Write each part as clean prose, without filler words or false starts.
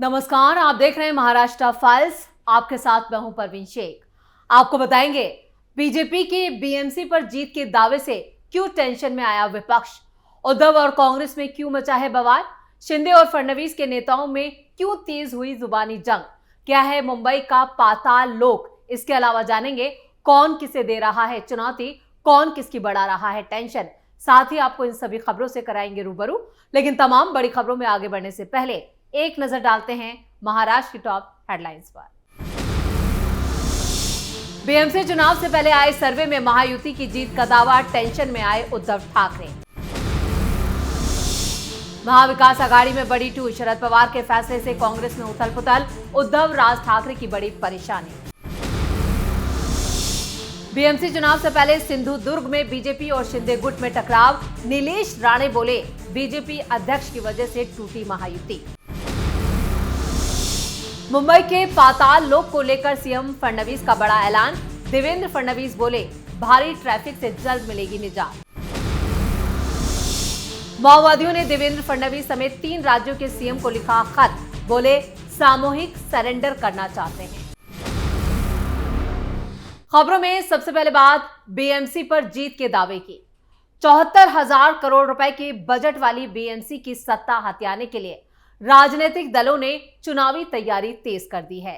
नमस्कार, आप देख रहे हैं महाराष्ट्र फाइल्स। आपके साथ मैं हूं परवीन शेख। आपको बताएंगे बीजेपी की बीएमसी पर जीत के दावे से क्यों टेंशन में आया विपक्ष, उद्धव और कांग्रेस में क्यों मचा है बवाल, शिंदे और फडणवीस के नेताओं में क्यों तेज हुई जुबानी जंग, क्या है मुंबई का पाताल लोक। इसके अलावा जानेंगे कौन किसे दे रहा है चुनौती, कौन किसकी बढ़ा रहा है टेंशन। साथ ही आपको इन सभी खबरों से कराएंगे रूबरू। लेकिन तमाम बड़ी खबरों में आगे बढ़ने से पहले एक नजर डालते हैं महाराष्ट्र की टॉप हेडलाइंस पर। बीएमसी चुनाव से पहले आए सर्वे में महायुति की जीत का दावा, टेंशन में आए उद्धव ठाकरे। महाविकास आघाड़ी में बड़ी टूट, शरद पवार के फैसले से कांग्रेस में उथल पुथल, उद्धव राज ठाकरे की बड़ी परेशानी। बीएमसी चुनाव से पहले सिंधुदुर्ग में बीजेपी और शिंदे गुट में टकराव, नीलेश राणे बोले बीजेपी अध्यक्ष की वजह से टूटी महायुति। मुंबई के पाताल लोक को लेकर सीएम फडणवीस का बड़ा ऐलान, देवेंद्र फडणवीस बोले भारी ट्रैफिक से जल्द मिलेगी निजात। माओवादियों ने देवेंद्र फडणवीस समेत 3 राज्यों के सीएम को लिखा खत, बोले सामूहिक सरेंडर करना चाहते हैं। खबरों में सबसे पहले बात बीएमसी पर जीत के दावे की। 74,000 करोड़ रुपए की बजट वाली बीएमसी की सत्ता हथियाने के लिए राजनीतिक दलों ने चुनावी तैयारी तेज कर दी है।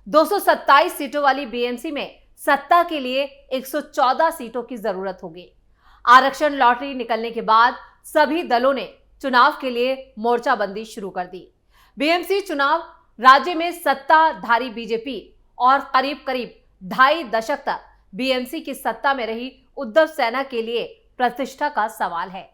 227 सीटों वाली बीएमसी में सत्ता के लिए 114 सीटों की जरूरत होगी। आरक्षण लॉटरी निकलने के बाद सभी दलों ने चुनाव के लिए मोर्चाबंदी शुरू कर दी। बीएमसी चुनाव राज्य में सत्ताधारी बीजेपी और करीब करीब 2.5 दशक तक बीएमसी की सत्ता में रही उद्धव सेना के लिए प्रतिष्ठा का सवाल है।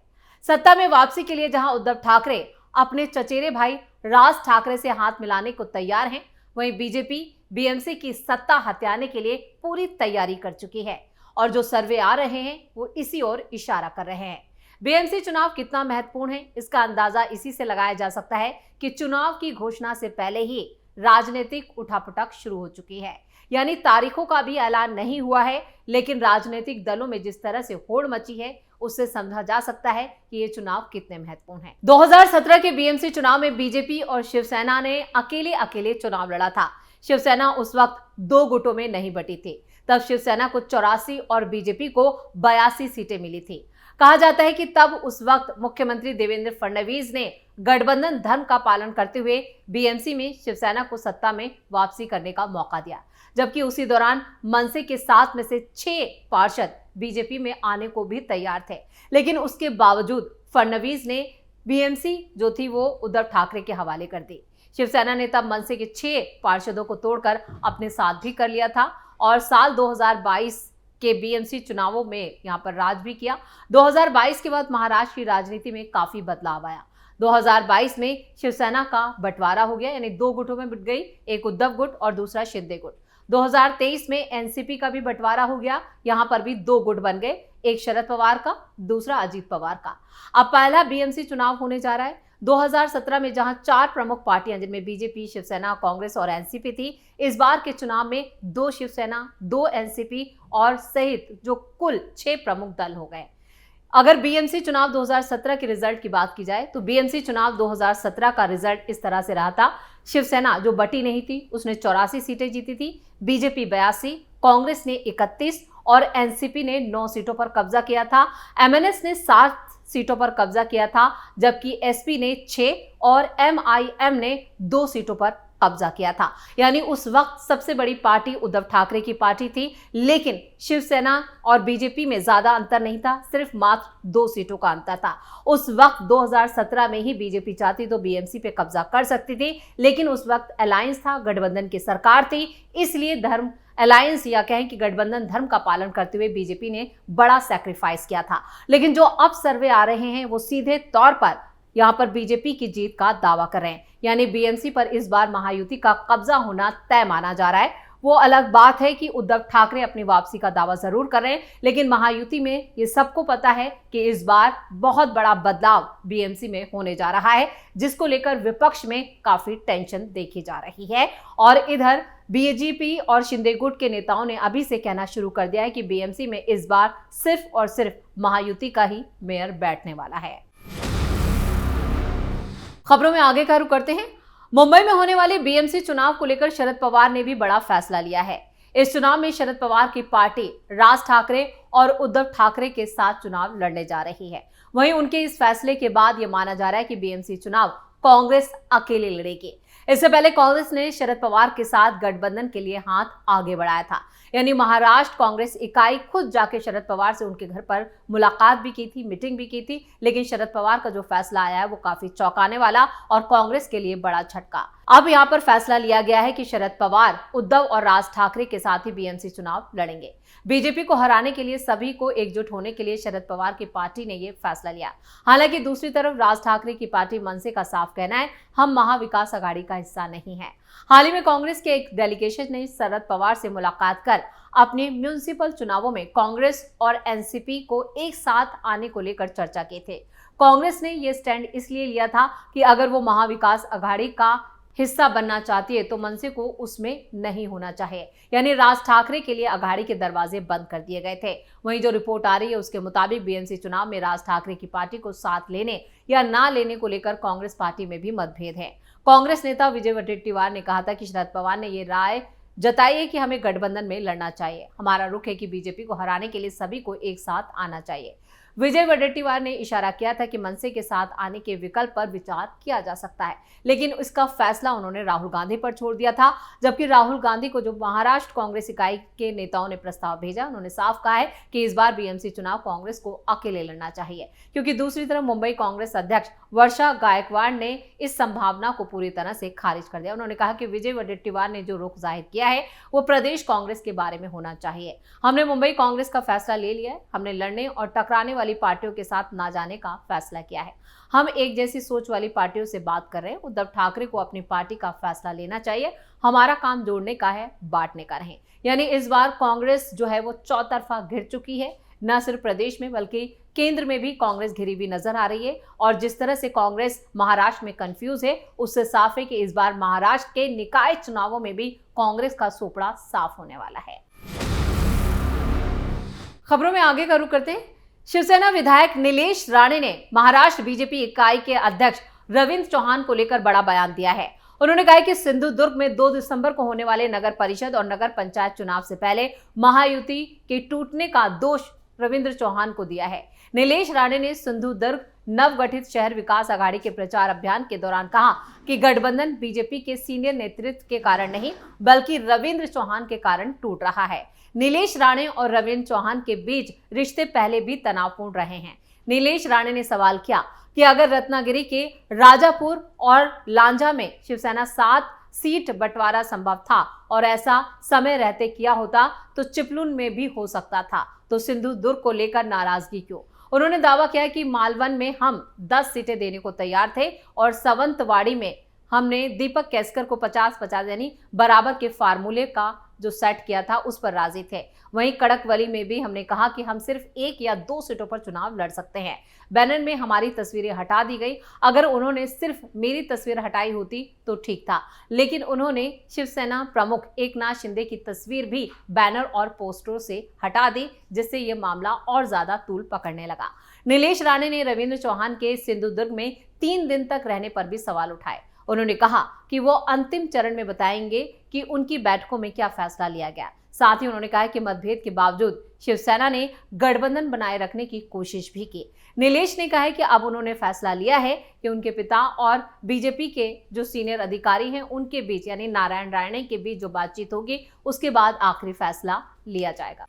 सत्ता में वापसी के लिए जहां उद्धव ठाकरे अपने चचेरे भाई राज ठाकरे से हाथ मिलाने को तैयार हैं, वहीं बीजेपी बीएमसी की सत्ता हथियाने के लिए पूरी तैयारी कर चुकी है और जो सर्वे आ रहे हैं वो इसी ओर इशारा कर रहे हैं। बीएमसी चुनाव कितना महत्वपूर्ण है, इसका अंदाजा इसी से लगाया जा सकता है कि चुनाव की घोषणा से पहले ही राजनीतिक उठापटक शुरू हो चुकी है। यानी तारीखों का भी ऐलान नहीं हुआ है, लेकिन राजनीतिक दलों में जिस तरह से होड़ मची है उससे समझा जा सकता है कि ये चुनाव कितने महत्वपूर्ण हैं। 2017 के बीएमसी चुनाव में बीजेपी और शिवसेना ने अकेले चुनाव लड़ा था। शिवसेना उस वक्त 2 गुटों में नहीं बटी थी। तब शिवसेना को 84 और बीजेपी को 82 सीटें मिली थी। कहा जाता है कि तब उस वक्त मुख्यमंत्री देवेंद्र फडणवीस ने गठबंधन धर्म का पालन करते हुए बीएमसी में शिवसेना को सत्ता में वापसी करने का मौका दिया, जबकि उसी दौरान मनसे के 7 में से 6 पार्षद बीजेपी में आने को भी तैयार थे। लेकिन उसके बावजूद फडणवीस ने बीएमसी जो थी वो उद्धव ठाकरे के हवाले कर दी। शिवसेना ने तब मनसे के 6 पार्षदों को तोड़कर अपने साथ भी कर लिया था और साल 2022 के बीएमसी चुनावों में यहां पर राज भी किया। 2022 के बाद महाराष्ट्र की राजनीति में काफी बदलाव आया। 2022 में शिवसेना का बंटवारा हो गया, यानी 2 गुटों में बट गई, एक उद्धव गुट और दूसरा शिंदे गुट। 2023 में एनसीपी का भी बंटवारा हो गया, यहां पर भी 2 गुट बन गए, एक शरद पवार का, दूसरा अजीत पवार का। अब पहला बीएमसी चुनाव होने जा रहा है। 2017 में जहां 4 प्रमुख पार्टियां जिनमें बीजेपी, शिवसेना, कांग्रेस और एनसीपी थी, इस बार के चुनाव में 2 शिवसेना, 2 एनसीपी और सहित जो कुल 6 प्रमुख दल हो गए। अगर बीएमसी चुनाव 2017 के रिजल्ट की बात की जाए तो बीएमसी चुनाव 2017 का रिजल्ट इस तरह से रहा था। शिवसेना जो बटी नहीं थी उसने 84 सीटें जीती थी, बीजेपी 82, कांग्रेस ने 31 और एनसीपी ने 9 सीटों पर कब्जा किया था। एमएनएस ने 7 सीटों पर कब्जा किया था, जबकि एसपी ने 6 और एमआईएम ने 2 सीटों पर कब्जा किया था। यानी उस वक्त सबसे बड़ी पार्टी उद्धव ठाकरे की पार्टी थी, लेकिन शिवसेना और बीजेपी में ज्यादा अंतर नहीं था, सिर्फ मात्र 2 सीटों का अंतर था। उस वक्त 2017 में ही बीजेपी चाहती तो बीएमसी पे कब्जा कर सकती थी, लेकिन उस वक्त अलायंस था, गठबंधन की सरकार थी, इसलिए धर्म अलायंस या कहें कि गठबंधन धर्म का पालन करते हुए बीजेपी ने बड़ा सैक्रिफाइस किया था। लेकिन जो अब सर्वे आ रहे हैं वो सीधे तौर पर यहां पर बीजेपी की जीत का दावा कर रहे हैं, यानी बीएमसी पर इस बार महायुति का कब्जा होना तय माना जा रहा है। वो अलग बात है कि उद्धव ठाकरे अपनी वापसी का दावा जरूर कर रहे हैं, लेकिन महायुति में ये सबको पता है कि इस बार बहुत बड़ा बदलाव बीएमसी में होने जा रहा है, जिसको लेकर विपक्ष में काफी टेंशन देखी जा रही है। और इधर बीजेपी और शिंदे गुट के नेताओं ने अभी से कहना शुरू कर दिया है कि बीएमसी में इस बार सिर्फ और सिर्फ महायुति का ही मेयर बैठने वाला है। खबरों में आगे का रुख करते हैं। मुंबई में होने वाले बीएमसी चुनाव को लेकर शरद पवार ने भी बड़ा फैसला लिया है। इस चुनाव में शरद पवार की पार्टी राज ठाकरे और उद्धव ठाकरे के साथ चुनाव लड़ने जा रही है। वहीं उनके इस फैसले के बाद यह माना जा रहा है कि बीएमसी चुनाव कांग्रेस अकेले लड़ेगी। इससे पहले कांग्रेस ने शरद पवार के साथ गठबंधन के लिए हाथ आगे बढ़ाया था, यानी महाराष्ट्र कांग्रेस इकाई खुद जाके शरद पवार से उनके घर पर मुलाकात भी की थी, मीटिंग भी की थी। लेकिन शरद पवार का जो फैसला आया है वो काफी चौंकाने वाला और कांग्रेस के लिए बड़ा झटका। अब यहां पर फैसला लिया गया है कि शरद पवार उद्धव और राज ठाकरे के साथ ही बीएमसी चुनाव लड़ेंगे। बीजेपी को हराने के लिए सभी को एकजुट होने के लिए शरद पवार की पार्टी ने यह फैसला लिया। हालांकि दूसरी तरफ राज ठाकरे की पार्टी मनसे का साफ कहना है, हम महाविकास अघाड़ी का हिस्सा नहीं है। हाल ही में कांग्रेस के एक डेलीगेशन ने शरद पवार से मुलाकात कर अपने म्युनिसिपल चुनावों में कांग्रेस और एनसीपी को एक साथ आने को लेकर चर्चा की थी। कांग्रेस ने यह स्टैंड इसलिए लिया था कि अगर वो महाविकास अघाड़ी का हिस्सा बनना चाहती है तो मनसे को उसमें नहीं होना चाहिए, यानी राज ठाकरे के लिए अघाड़ी के दरवाजे बंद कर दिए गए थे। वहीं जो रिपोर्ट आ रही है उसके मुताबिक बीएमसी चुनाव में राज ठाकरे की पार्टी को साथ लेने या ना लेने को लेकर कांग्रेस पार्टी में भी मतभेद है। कांग्रेस नेता विजय वडेट्टीवार ने कहा था कि शरद पवार ने ये राय जताई है कि हमें गठबंधन में लड़ना चाहिए। हमारा रुख है कि बीजेपी को हराने के लिए सभी को एक साथ आना चाहिए। विजय वडेट्टीवार ने इशारा किया था कि मनसे के साथ आने के विकल्प पर विचार किया जा सकता है, लेकिन इसका फैसला उन्होंने राहुल गांधी पर छोड़ दिया था। जबकि राहुल गांधी को जो महाराष्ट्र कांग्रेस इकाई के नेताओं ने प्रस्ताव भेजा, उन्होंने साफ कहा है कि इस बार बीएमसी चुनाव कांग्रेस को अकेले लड़ना चाहिए, क्योंकि दूसरी तरफ मुंबई कांग्रेस अध्यक्ष वर्षा गायकवाड़ ने इस संभावना को पूरी तरह से खारिज कर दिया। उन्होंने कहा कि विजय वडेट्टीवार ने जो रुख जाहिर किया है वो प्रदेश कांग्रेस के बारे में होना चाहिए। हमने मुंबई कांग्रेस का फैसला ले लिया है, हमने लड़ने और टकराने वाली पार्टियों के साथ ना जाने का फैसला किया है। हम एक जैसी सोच वाली पार्टियों से बात कर रहे हैं। उद्धव ठाकरे को अपनी पार्टी का फैसला लेना चाहिए। हमारा काम जोड़ने का है, बांटने का नहीं। यानी इस बार कांग्रेस जो है वो चौतरफा घिर चुकी है। न सिर्फ प्रदेश में बल्कि केंद्र में भी कांग्रेस घिरी हुई नजर आ रही है। और जिस तरह से कांग्रेस महाराष्ट्र में कंफ्यूज है, उससे साफ है कि इस बार महाराष्ट्र के निकाय चुनावों में भी कांग्रेस का सोपड़ा साफ होने वाला है। खबरों में आगे का रुख करते हैं। शिवसेना विधायक नीलेश राणे ने महाराष्ट्र बीजेपी इकाई के अध्यक्ष रविंद्र चौहान को लेकर बड़ा बयान दिया है। उन्होंने कहा कि सिंधुदुर्ग में 2 दिसंबर को होने वाले नगर परिषद और नगर पंचायत चुनाव से पहले महायुति के टूटने का दोष रविंद्र चौहान को दिया है। नीलेश राणे ने सिंधुदुर्ग नवगठित शहर विकास अघाड़ी के प्रचार अभियान के दौरान कहा कि गठबंधन बीजेपी के सीनियर नेतृत्व के कारण नहीं बल्कि रविंद्र चौहान के कारण टूट रहा है। नीलेश राणे और रविंद्र चौहान के बीच रिश्ते पहले भी तनावपूर्ण रहे हैं। नीलेश राणे ने सवाल किया कि अगर रत्नागिरी के राजापुर और लांझा में शिवसेना 7 सीट बंटवारा संभव था और ऐसा समय रहते किया होता तो चिपलून में भी हो सकता था, तो सिंधुदुर्ग को लेकर नाराजगी क्यों? उन्होंने दावा किया कि मालवन में हम 10 सीटें देने को तैयार थे और सवंतवाड़ी में हमने दीपक केसकर को 50-50 यानी बराबर के फार्मूले का जो सेट किया था उस पर राजी थे। वहीं कड़कवली में भी हमने कहा कि हम सिर्फ 1 या 2 सीटों पर चुनाव लड़ सकते हैं। बैनर में हमारी तस्वीरें हटा दी गई। अगर उन्होंने सिर्फ मेरी तस्वीर हटाई होती तो ठीक था, लेकिन उन्होंने शिवसेना प्रमुख एकनाथ शिंदे की तस्वीर भी बैनर और पोस्टरों से हटा दी, जिससे यह मामला और ज्यादा तूल पकड़ने लगा। नीलेश राणे ने रविंद्र चौहान के सिंधुदुर्ग में 3 दिन तक रहने पर भी सवाल उठाए। उन्होंने कहा कि वो अंतिम चरण में बताएंगे कि उनकी बैठकों में क्या फैसला लिया गया। साथ ही उन्होंने कहा कि मतभेद के बावजूद शिवसेना ने गठबंधन बनाए रखने की कोशिश भी की। नीलेश ने कहा है कि अब उन्होंने फैसला लिया है कि उनके पिता और बीजेपी के जो सीनियर अधिकारी हैं उनके बीच यानी नारायण राणे के बीच जो बातचीत होगी उसके बाद आखिरी फैसला लिया जाएगा।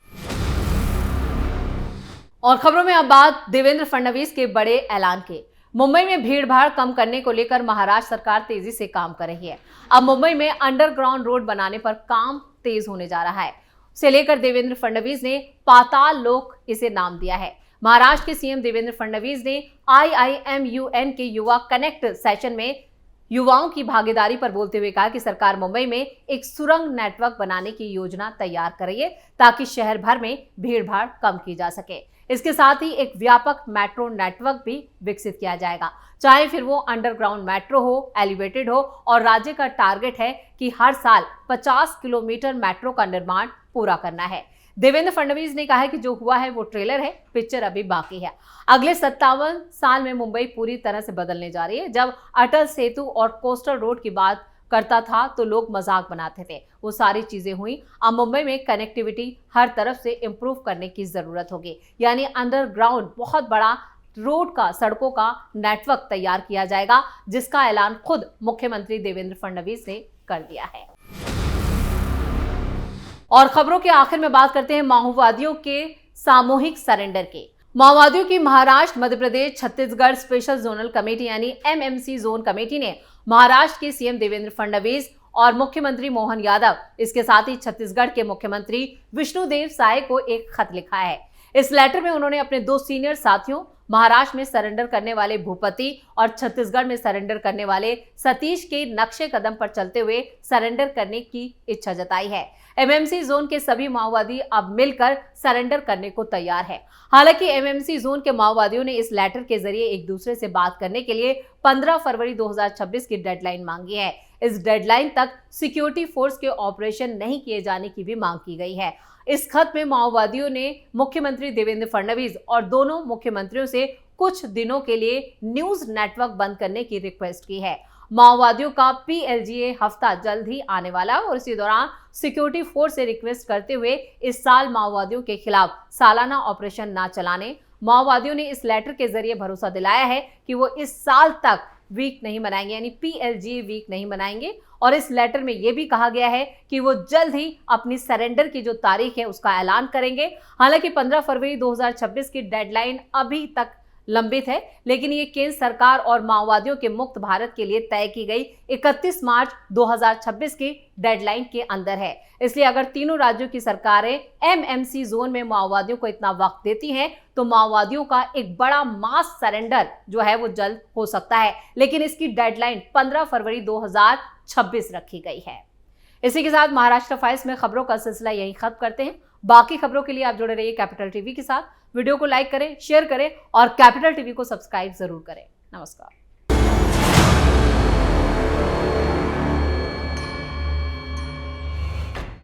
और खबरों में अब बात देवेंद्र फडणवीस के बड़े ऐलान की। मुंबई में भीड़ भाड़ कम करने को लेकर महाराष्ट्र सरकार तेजी से काम कर रही है। अब मुंबई में अंडरग्राउंड रोड बनाने पर काम तेज होने जा रहा है। उसे लेकर देवेंद्र फडणवीस ने पाताल लोक इसे नाम दिया है। महाराष्ट्र के सीएम देवेंद्र फडणवीस ने IIMUN के युवा कनेक्ट सेशन में युवाओं की भागीदारी पर बोलते हुए कहा कि सरकार मुंबई में एक सुरंग नेटवर्क बनाने की योजना तैयार कर रही है ताकि शहर भर में भीड़ भाड़ कम की जा सके। इसके साथ ही एक व्यापक मेट्रो नेटवर्क भी विकसित किया जाएगा, चाहे फिर वो अंडरग्राउंड मेट्रो हो, एलिवेटेड हो। और राज्य का टारगेट है कि हर साल 50 किलोमीटर मेट्रो का निर्माण पूरा करना है। देवेंद्र फडणवीस ने कहा है कि जो हुआ है वो ट्रेलर है, पिक्चर अभी बाकी है। अगले 57 साल में मुंबई पूरी तरह से बदलने जा रही है। जब अटल सेतु और कोस्टल रोड की बात करता था तो लोग मजाक बनाते थे, वो सारी चीजें हुई। अब मुंबई में कनेक्टिविटी हर तरफ से इंप्रूव करने की जरूरत होगी, यानी अंडरग्राउंड बहुत बड़ा रोड का, सड़कों का नेटवर्क तैयार किया जाएगा, जिसका ऐलान खुद मुख्यमंत्री देवेंद्र फडणवीस ने कर दिया है। और खबरों के आखिर में बात करते हैं माओवादियों के सामूहिक सरेंडर के। माओवादियों की Maharashtra, Madhya Pradesh, Chhattisgarh special zonal committee यानी एमएमसी जोन कमेटी ने महाराष्ट्र के सीएम देवेंद्र फडणवीस और मुख्यमंत्री मोहन यादव, इसके साथ ही छत्तीसगढ़ के मुख्यमंत्री विष्णुदेव साय को एक खत लिखा है। इस लेटर में उन्होंने अपने 2 सीनियर साथियों, महाराष्ट्र में सरेंडर करने वाले भूपति और छत्तीसगढ़ में सरेंडर करने वाले सतीश के नक्शे कदम पर चलते हुए सरेंडर करने की इच्छा जताई है। एमएमसी जोन के सभी माओवादी अब मिलकर सरेंडर करने को तैयार है। हालांकि एमएमसी जोन के माओवादियों ने इस लेटर के जरिए एक दूसरे से बात करने के लिए 15 फरवरी 2026 की डेडलाइन मांगी है। इस डेडलाइन तक सिक्योरिटी फोर्स के ऑपरेशन नहीं किए जाने की भी मांग की गई है। इस खत में माओवादियों ने मुख्यमंत्री देवेंद्र फडणवीस और दोनों मुख्यमंत्रियों से कुछ दिनों के लिए न्यूज नेटवर्क बंद करने की रिक्वेस्ट की है। माओवादियों का पीएलजीए हफ्ता जल्द ही आने वाला और इसी दौरान सिक्योरिटी फोर्स से रिक्वेस्ट करते हुए इस साल माओवादियों के खिलाफ सालाना ऑपरेशन न चलाने। माओवादियों ने इस लेटर के जरिए भरोसा दिलाया है कि वो इस साल तक वीक नहीं मनाएंगे, यानी पीएलजीए वीक नहीं मनाएंगे। और इस लेटर में यह भी कहा गया है कि वो जल्द ही अपनी सरेंडर की जो तारीख है उसका ऐलान करेंगे। हालांकि 15 फरवरी 2026 की डेडलाइन अभी तक लंबित है, लेकिन ये केंद्र सरकार और माओवादियों के मुक्त भारत के लिए तय की गई 31 मार्च 2026 की डेडलाइन के अंदर है। इसलिए अगर तीनों राज्यों की सरकारें एमएमसी जोन में माओवादियों को इतना वक्त देती हैं तो माओवादियों का एक बड़ा मास सरेंडर जो है वो जल्द हो सकता है, लेकिन इसकी डेडलाइन 15 फरवरी 2026 रखी गई है। इसी के साथ महाराष्ट्र फाइल्स में खबरों का सिलसिला यहीं खत्म करते हैं। बाकी खबरों के लिए आप जुड़े रहिए कैपिटल टीवी के साथ। वीडियो को लाइक करें, शेयर करें और कैपिटल टीवी को सब्सक्राइब जरूर करें। नमस्कार।